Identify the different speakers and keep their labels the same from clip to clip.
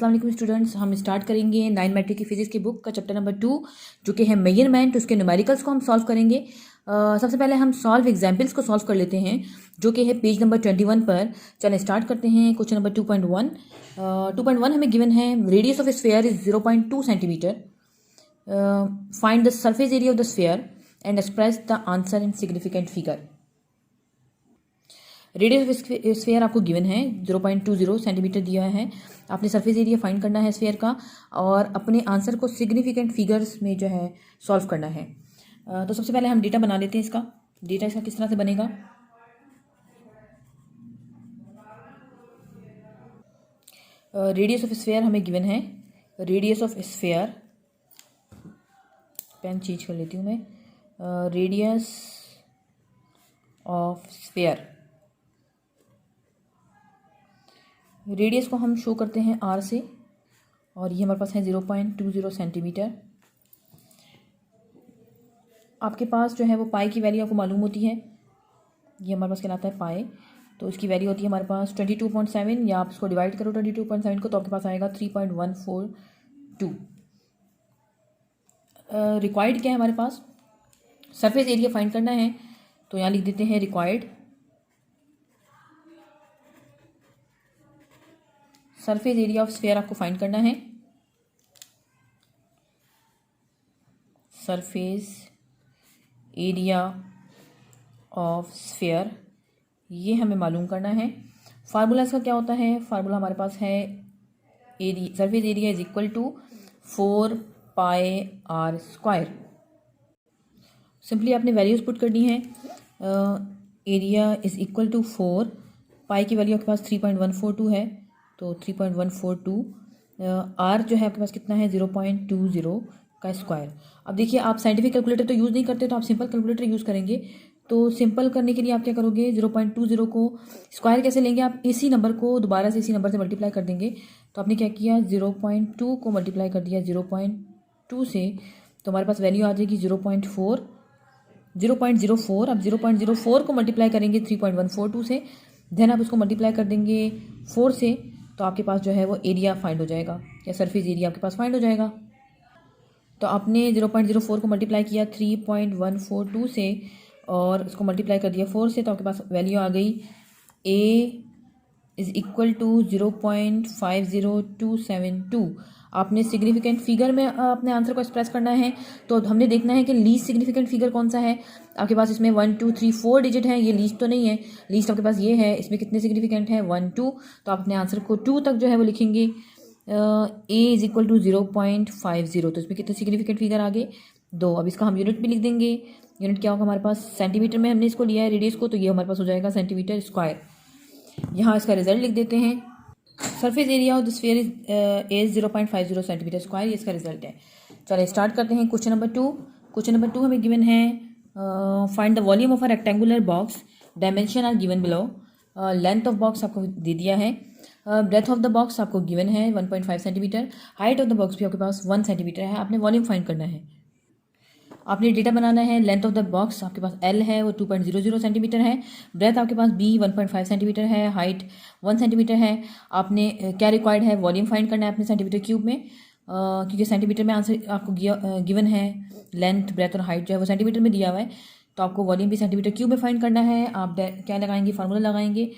Speaker 1: अस्सलाम वालेकुम स्टूडेंट्स, हम स्टार्ट करेंगे 9 मैट्रिक की फिजिक्स की बुक का चैप्टर नंबर 2 जो कि है मेजरमेंट। उसके न्यूमेरिकल्स को हम सॉल्व करेंगे। सबसे पहले हम सॉल्व एग्जाम्पल्स को सॉल्व कर लेते हैं जो कि है पेज नंबर 21 पर। चलें स्टार्ट करते हैं। Question number 2.1। 2.1 हमें गिवन है radius of sphere is 0.2 centimetre. Find the surface area of the sphere and express the answer in significant figure. Radius of sphere आपको गिवन है 0.20 सेंटीमीटर दिया है। आपने सरफेस एरिया फाइंड करना है स्फेयर का और अपने आंसर को सिग्निफिकेंट फिगर्स में जो है सॉल्व करना है। तो सबसे पहले हम डेटा बना लेते हैं। इसका डेटा इसका किस तरह से बनेगा। रेडियस ऑफ स्फेयर हमें गिवन है। Radius of sphere, pen change कर लेती हूँ मैं। रेडियस ऑफ स्फेयर, रेडियस को हम शो करते हैं आर से और ये हमारे पास है 0.20 सेंटीमीटर। आपके पास जो है वो पाई की वैल्यू आपको मालूम होती है। ये हमारे पास कहलाता है पाई। तो इसकी वैल्यू होती है हमारे पास 22.7, या आप इसको डिवाइड करो 22.7 को तो आपके पास आएगा 3.142। रिक्वायर्ड क्या है हमारे पास, सरफेस एरिया फाइंड करना है। तो यहाँ लिख देते हैं required surface area of sphere आपको फाइंड करना है। सरफेस एरिया ऑफ स्फेयर ये हमें मालूम करना है। फार्मूला इसका क्या होता है, फार्मूला हमारे पास है area, surface area is equal to 4 pi r square. Simply आपने वैल्यूज पुट करनी है। Area is equal to 4, pi की वैल्यू आपके पास 3.142 है तो 3.142। आर जो है आपके पास कितना है 0.20 का स्क्वायर। अब देखिए आप साइंटिफिक कैलकुलेटर तो यूज़ नहीं करते तो आप सिंपल कैलकुलेटर यूज़ करेंगे। तो सिंपल करने के लिए आप क्या करोगे, 0.20 को स्क्वायर कैसे लेंगे, आप इसी नंबर को दोबारा से इसी नंबर से मल्टीप्लाई कर देंगे। तो आपने क्या किया, 0.2 को मल्टीप्लाई कर दिया 0.2 से, तो हमारे पास वैल्यू आ जाएगी 0.04। अब 0.04 को मल्टीप्लाई करेंगे 3.142 से, देन आप उसको मल्टीप्लाई कर देंगे 4 से, तो आपके पास जो है वो एरिया फाइंड हो जाएगा या सरफेस एरिया आपके पास फाइंड हो जाएगा। तो आपने 0.04 को मल्टीप्लाई किया 3.142 से और इसको मल्टीप्लाई कर दिया 4 से, तो आपके पास वैल्यू आ गई ए इज़ इक्वल टू 0.50272। आपने सिग्निफिकेंट फिगर में अपने आंसर को एक्सप्रेस करना है। तो हमने देखना है कि लीस्ट सिग्निफिकेंट फिगर कौन सा है। आपके पास इसमें 1 2 3 4 डिजिट है, ये लीस्ट तो नहीं है। लीस्ट आपके पास ये है, इसमें कितने सिग्निफिकेंट है 1 2। तो आप अपने आंसर को 2 तक जो है वो लिखेंगे। ए इज़ इक्वल टू 0.50, तो इसमें कितने सिग्निफिकेंट फिगर आ गए 2। अब इसका हम यूनिट भी लिख देंगे। यूनिट क्या होगा हमारे पास, सेंटीमीटर में हमने इसको लिया है रेडियस को, तो ये हमारे पास हो जाएगा सेंटीमीटर स्क्वायर। यहाँ इसका रिजल्ट लिख देते हैं। Surface area of the sphere is 0.50 centimetre square, ये इसका रिजल्ट है। चलिए स्टार्ट करते हैं क्वेश्चन नंबर 2। क्वेश्चन नंबर 2 हमें गिवन है find the volume of a rectangular box, dimension are given below. Length of box आपको दे दिया है। ब्रेथ ऑफ द बॉक्स आपको गिवन है 1.5 centimetre. Height of the box भी आपके पास 1 सेंटीमीटर है। आपने वॉल्यूम फाइंड करना है। आपने डेटा बनाना है। लेंथ ऑफ द बॉक्स आपके पास एल है वो 2.00 सेंटीमीटर है। ब्रेथ आपके पास बी 1.5 सेंटीमीटर है। हाइट 1 सेंटीमीटर है। आपने क्या रिक्वायर्ड है, वॉल्यूम फाइंड करना है अपने सेंटीमीटर क्यूब में, क्योंकि सेंटीमीटर में आंसर आपको गिवन है। लेंथ ब्रेथ और हाइट जो है वो सेंटीमीटर में दिया हुआ है, तो आपको वॉल्यूम भी सेंटीमीटर क्यूब में फाइंड करना है। आप क्या लगाएंगे, फार्मूला लगाएंगे।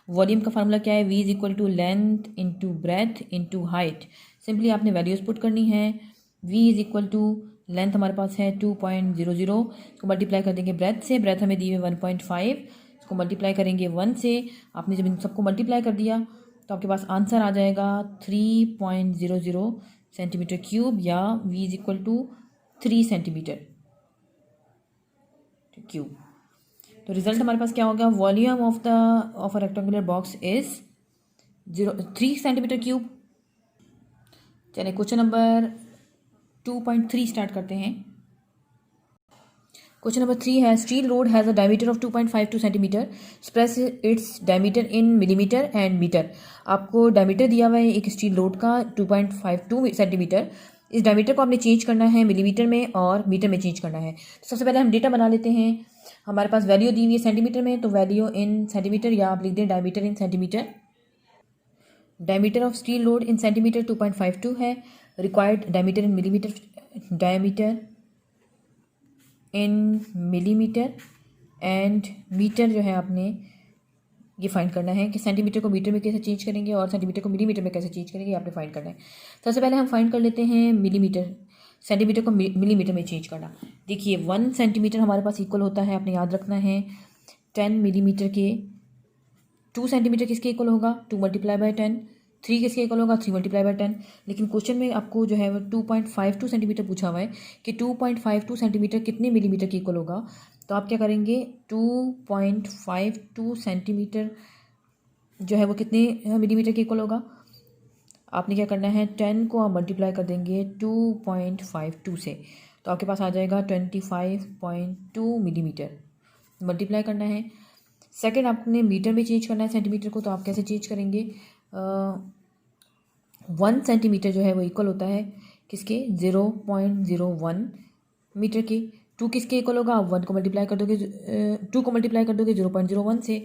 Speaker 1: वॉल्यूम का फार्मूला क्या है, V is equal to length into breadth into height. Simply आपने वैल्यूज पुट करनी है। V is equal to length हमारे पास है 2.00, इसको मल्टीप्लाई कर देंगे ब्रेथ से। ब्रेथ हमें दी हुई 1.5, इसको मल्टीप्लाई करेंगे 1 से। आपने जब इन सबको मल्टीप्लाई कर दिया तो आपके पास आंसर आ जाएगा 3.00 सेंटीमीटर क्यूब, या V is equal to 3 centimetre cube. तो रिजल्ट हमारे पास क्या होगा, volume of a rectangular box is 3 centimetre cube. चलिए क्वेश्चन नंबर 2.3 स्टार्ट करते हैं। क्वेश्चन नंबर 3 है steel rod has a diameter of 2.52 centimetre, express its diameter in millimetre and metre. आपको डायमीटर दिया हुआ है एक स्टील रोड का 2.52 सेंटीमीटर। इस डायमीटर को आपने चेंज करना है मिलीमीटर में और मीटर में चेंज करना है। सबसे पहले हम डेटा बना लेते हैं। हमारे पास वैल्यू दी हुई है सेंटीमीटर में, तो वैल्यू इन सेंटीमीटर, या आप लिख दें diameter in centimetre. Diameter of steel rod in centimetre 2.52 है। Required diameter in millimetre, diameter in millimetre and metre जो है आपने ये फाइंड करना है कि सेंटीमीटर को मीटर में कैसे चेंज करेंगे और सेंटीमीटर को मिलीमीटर में कैसे चेंज करेंगे, आपने फाइंड करना है। सबसे पहले हम फाइंड कर लेते हैं मिलीमीटर, सेंटीमीटर को मिलीमीटर में चेंज करना। देखिए 1 सेंटीमीटर हमारे पास इक्वल होता है, आपने याद रखना है 10 मिलीमीटर के। 2 सेंटीमीटर किसके इक्वल होगा, 2 मल्टीप्लाई बाय 10। 3 किसके इक्वल होगा, 3 मल्टीप्लाई बाय 10। लेकिन क्वेश्चन में आपको जो है वो 2.52 सेंटीमीटर पूछा हुआ है कि 2.52 सेंटीमीटर कितने मिलीमीटर के इक्वल होगा। तो आप क्या करेंगे, 2.52 सेंटीमीटर जो है वो कितने मिलीमीटर के इक्वल होगा। आपने क्या करना है, 10 को आप मल्टीप्लाई कर देंगे 2.52 से, तो आपके पास आ जाएगा 25.2 मिलीमीटर। मल्टीप्लाई करना है। सेकंड आपने मीटर में चेंज करना है सेंटीमीटर को, तो आप कैसे चेंज करेंगे, 1 सेंटीमीटर जो है वो इक्वल होता है किसके, 0.01 मीटर के। 2 किसके इक्वल होगा, आप 1 को मल्टीप्लाई कर दोगे, 2 को मल्टीप्लाई कर दोगे 0.01 से।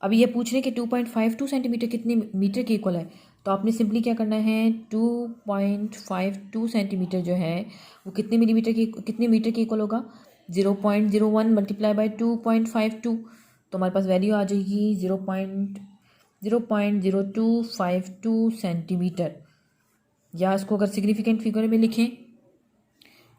Speaker 1: अभी ये पूछ रहे हैं कि 2.52 सेंटीमीटर कितने मीटर के इक्वल है, तो आपने सिंपली क्या करना है, 2.52 सेंटीमीटर जो है वो कितने मिलीमीटर की, कितने मीटर के इक्वल होगा, 0.01 मल्टीप्लाई बाय 2.52, तो हमारे पास वैल्यू आ जाएगी 0.0252 सेंटीमीटर। या इसको अगर सिग्निफिकेंट फिगर में लिखें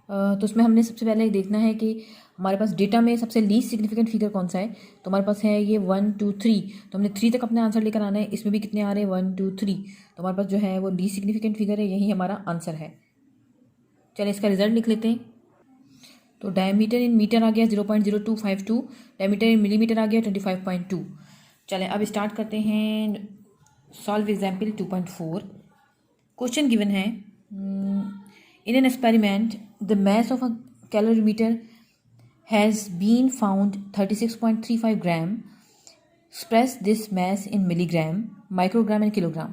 Speaker 1: तो उसमें हमने सबसे पहले देखना है कि हमारे पास डेटा में सबसे लीस्ट सिग्निफिकेंट फिगर कौन सा है। तो हमारे पास है ये 1 2 3, तो हमने 3 तक अपना आंसर लेकर आना है। इसमें भी कितने आ रहे हैं, 1 2 3, तो हमारे पास जो है वो लीस्ट सिग्निफिकेंट फिगर है, यही हमारा आंसर है। चलिए इसका रिजल्ट लिख लेते हैं। तो डायमीटर इन मीटर आ गया 0.0252, डायमीटर इन मिलीमीटर आ गया 25.2। चलें अब स्टार्ट करते हैं सॉल्व एग्जाम्पल 2.4। क्वेश्चन गिवन है, in an experiment the mass of a calorimeter has been found 36.35 gram. Express this mass in milligram, microgram and kilogram.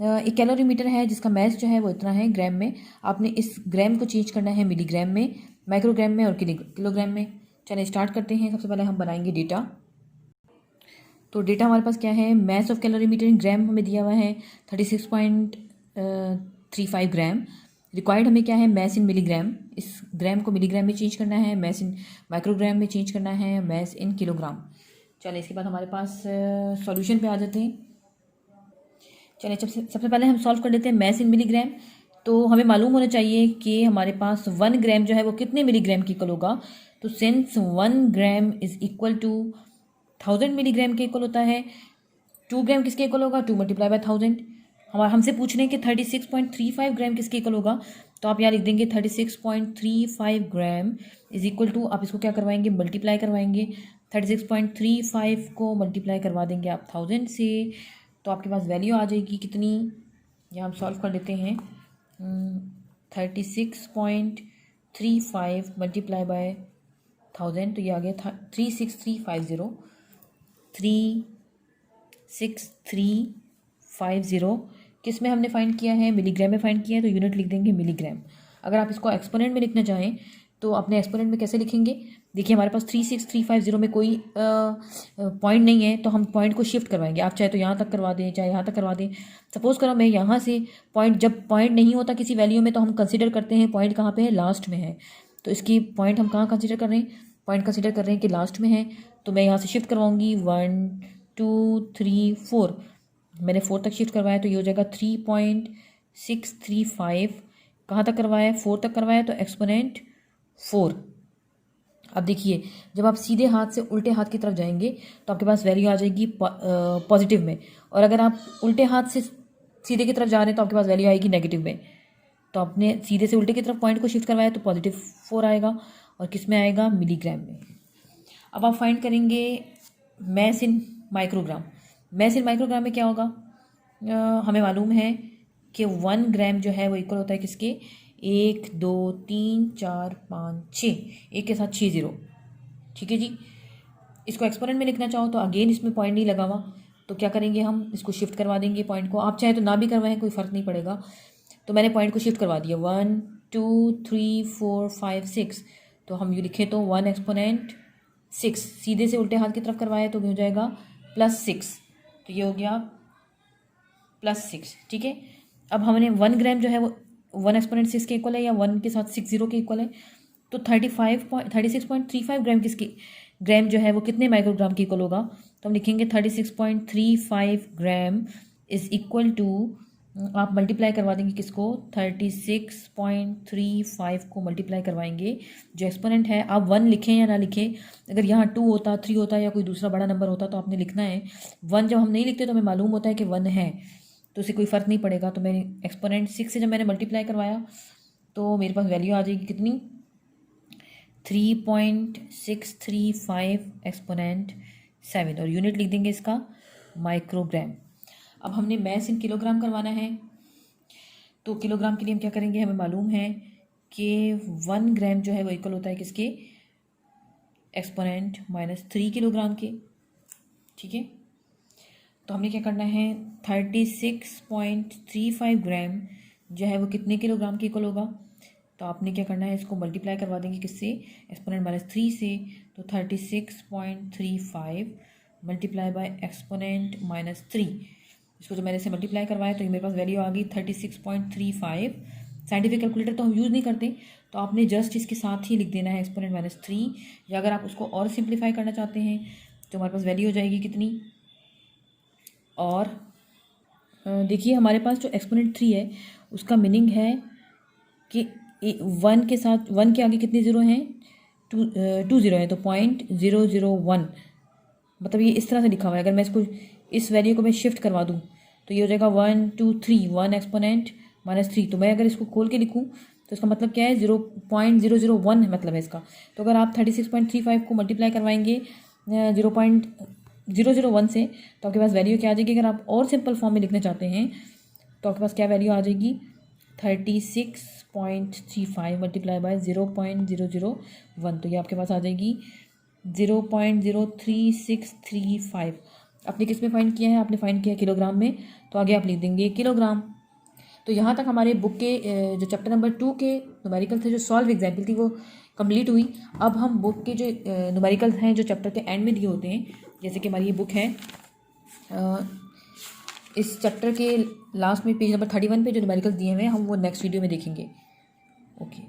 Speaker 1: एक calorimeter है जिसका मैस जो है वो इतना है ग्राम में, आपने इस ग्राम को चेंज करना है मिलीग्राम में, माइक्रोग्राम में और किलोग्राम में। चलिए स्टार्ट करते हैं। सबसे पहले हम बनाएंगे डेटा। तो डेटा हमारे पास क्या है, मैस ऑफ कैलोरीमीटर इन ग्राम हमें दिया हुआ है 36.35 ग्राम। रिक्वायर्ड हमें क्या है, मैस इन मिलीग्राम, इस ग्राम को मिलीग्राम में चेंज करना है, मैस इन माइक्रोग्राम में चेंज करना है, मैस इन किलोग्राम। चलिए इसके बाद हमारे पास सॉल्यूशन पे आ जाते हैं। चलिए सबसे पहले हम सॉल्व कर लेते हैं मैस इन मिलीग्राम। तो हमें मालूम होना चाहिए कि हमारे पास 1 ग्राम जो है वो कितने मिलीग्राम की इक्वल होगा। तो since 1 gram is equal to 1000 milligram के इक्वल होता है, 2 ग्राम किसके इक्वल होगा, 2 मल्टीप्लाई बाय 1000। हमसे पूछ रहे हैं कि 36.35 ग्राम किसके इक्वल होगा, तो आप यहाँ लिख देंगे 36.35 ग्राम इज इक्वल टू, आप इसको क्या करवाएंगे, मल्टीप्लाई करवाएंगे। 36.35 को मल्टीप्लाई करवा देंगे आप 1000 से, तो आपके पास वैल्यू आ जाएगी कितनी, यहाँ हम सॉल्व कर लेते हैं। 36.35 मल्टीप्लाई बाय 1000, तो ये आ गया 36350, 36350। किस में हमने फाइंड किया है, मिलीग्राम में फाइंड किया है, तो यूनिट लिख देंगे मिलीग्राम। अगर आप इसको एक्सपोनेंट में लिखना चाहें तो अपने एक्सपोनेंट में कैसे लिखेंगे, देखिए हमारे पास 36350 में कोई पॉइंट नहीं है, तो हम पॉइंट को शिफ्ट करवाएंगे। आप चाहे तो यहाँ तक करवा दें, चाहे यहाँ तक करवा दें। सपोज़ करो मैं यहाँ से पॉइंट, जब पॉइंट नहीं होता किसी वैल्यू में तो हम कंसिडर करते हैं पॉइंट कहाँ पे है, लास्ट में है। तो इसकी पॉइंट हम कहाँ कंसिडर कर रहे हैं, पॉइंट कंसिडर कर रहे हैं कि लास्ट में है। तो मैं यहाँ से शिफ्ट करवाऊँगी 1 2 3 4, मैंने 4 तक शिफ्ट करवाया, तो ये हो जाएगा 3.635। कहाँ तक करवाया है, 4 तक करवाया, तो एक्सपोनेंट 4। अब देखिए जब आप सीधे हाथ से उल्टे हाथ की तरफ जाएंगे तो आपके पास वैल्यू आ जाएगी पॉजिटिव में, और अगर आप उल्टे हाथ से सीधे की तरफ जा रहे हैं तो आपके पास वैल्यू आएगी नेगेटिव में। तो आपने सीधे से उल्टे की तरफ पॉइंट को शिफ्ट करवाया तो +4 आएगा, और किस में आएगा, मिलीग्राम में। अब आप फाइंड करेंगे मैस इन माइक्रोग्राम। मैस इन माइक्रोग्राम में क्या होगा, हमें मालूम है कि 1 ग्राम जो है वो इक्वल होता है किसके, 1 2 3 4 5 6, एक के साथ 6 0। ठीक है जी। इसको एक्सपोनेंट में लिखना चाहो तो अगेन इसमें पॉइंट नहीं लगा हुआ, तो क्या करेंगे, हम इसको शिफ्ट करवा देंगे पॉइंट को। आप चाहे तो ना भी करवाएं, कोई फ़र्क नहीं पड़ेगा। तो मैंने पॉइंट को शिफ्ट करवा दिया 1 2 3 4 5 6, तो हम ये लिखें तो 1 एक्सपोनेंट 6, सीधे से उल्टे हाथ की तरफ करवाए तो हो जाएगा +6, तो ये हो गया +6, ठीक है। अब हमने 1 ग्राम जो है वो 1 एक्सपोनेंट 6 के इक्वल है या 1 के साथ 6 जीरो के इक्वल है, तो 36.35 ग्राम किसकी ग्राम जो है वो कितने माइक्रोग्राम के इक्वल होगा। तो हम लिखेंगे 36.35 ग्राम इज इक्वल टू, आप मल्टीप्लाई करवा देंगे किसको, 36.35 को मल्टीप्लाई करवाएंगे जो एक्सपोनेंट है। आप 1 लिखें या ना लिखें, अगर यहाँ 2 होता 3 होता या कोई दूसरा बड़ा नंबर होता तो आपने लिखना है 1। जब हम नहीं लिखते तो हमें मालूम होता है कि 1 है, तो उससे कोई फ़र्क नहीं पड़ेगा। तो मैंने एक्सपोनेंट 6 से जब मैंने मल्टीप्लाई करवाया तो मेरे पास वैल्यू आ जाएगी कितनी, 3.635 एक्सपोनेंट 7, और यूनिट लिख देंगे इसका माइक्रोग्राम। अब हमने मैथ इन किलोग्राम करवाना है, तो किलोग्राम के लिए हम क्या करेंगे, हमें मालूम है कि 1 ग्राम जो है वो इक्वल होता है किसके, एक्सपोनेंट -3 किलोग्राम के, ठीक है। तो हमने क्या करना है, 36.35 ग्राम जो है वो कितने किलोग्राम के इक्वल होगा। तो आपने क्या करना है, इसको मल्टीप्लाई करवा देंगे किससे, एक्सपोनेंट -3 से। तो 36.35 मल्टीप्लाई बाय एक्सपोनेंट -3, इसको जो मैंने से मल्टीप्लाई करवाया तो ये मेरे पास वैल्यू आ गई 36.35। साइंटिफिक कैलकुलेटर तो हम यूज़ नहीं करते, तो आपने जस्ट इसके साथ ही लिख देना है एक्सपोनेंट -3, या अगर आप उसको और सिंप्लीफाई करना चाहते हैं तो हमारे पास वैल्यू हो जाएगी कितनी। और देखिए हमारे पास जो एक्सपोनेंट 3 है उसका मीनिंग है कि 1 के साथ 1 के आगे कितने ज़ीरो हैं, 2 ज़ीरो हैं, तो 0.001, मतलब ये इस तरह से लिखा हुआ है। अगर मैं इसको इस वैल्यू को मैं शिफ्ट करवा दूँ तो ये हो जाएगा 1 2 3 1 एक्सपोनेंट -3। तो मैं अगर इसको खोल के लिखूँ तो इसका मतलब क्या है, 0.001 मतलब है इसका। तो अगर आप 36.35 को मल्टीप्लाई करवाएंगे 0.001 से तो आपके पास वैल्यू क्या आ जाएगी। अगर आप और सिंपल फॉर्म में लिखना चाहते हैं तो आपके पास क्या वैल्यू आ जाएगी, 36.35 मल्टीप्लाई बाय 0.001, तो ये आपके पास आ जाएगी 0.03635। आपने किस में फाइंड किया है, आपने फाइंड किया किलोग्राम में, तो आगे आप लिख देंगे किलोग्राम। तो यहाँ तक हमारे बुक के जो चैप्टर नंबर 2 के न्यूमेरिकल थे, जो सॉल्व एग्जाम्पल थी वो कंप्लीट हुई। अब हम बुक के जो न्यूमेरिकल हैं जो चैप्टर के एंड में दिए होते हैं, जैसे कि हमारी ये बुक है, इस चैप्टर के लास्ट में पेज नंबर 31 पे जो न्यूमेरिकल दिए हुए हैं हम वो नेक्स्ट वीडियो में देखेंगे। ओके।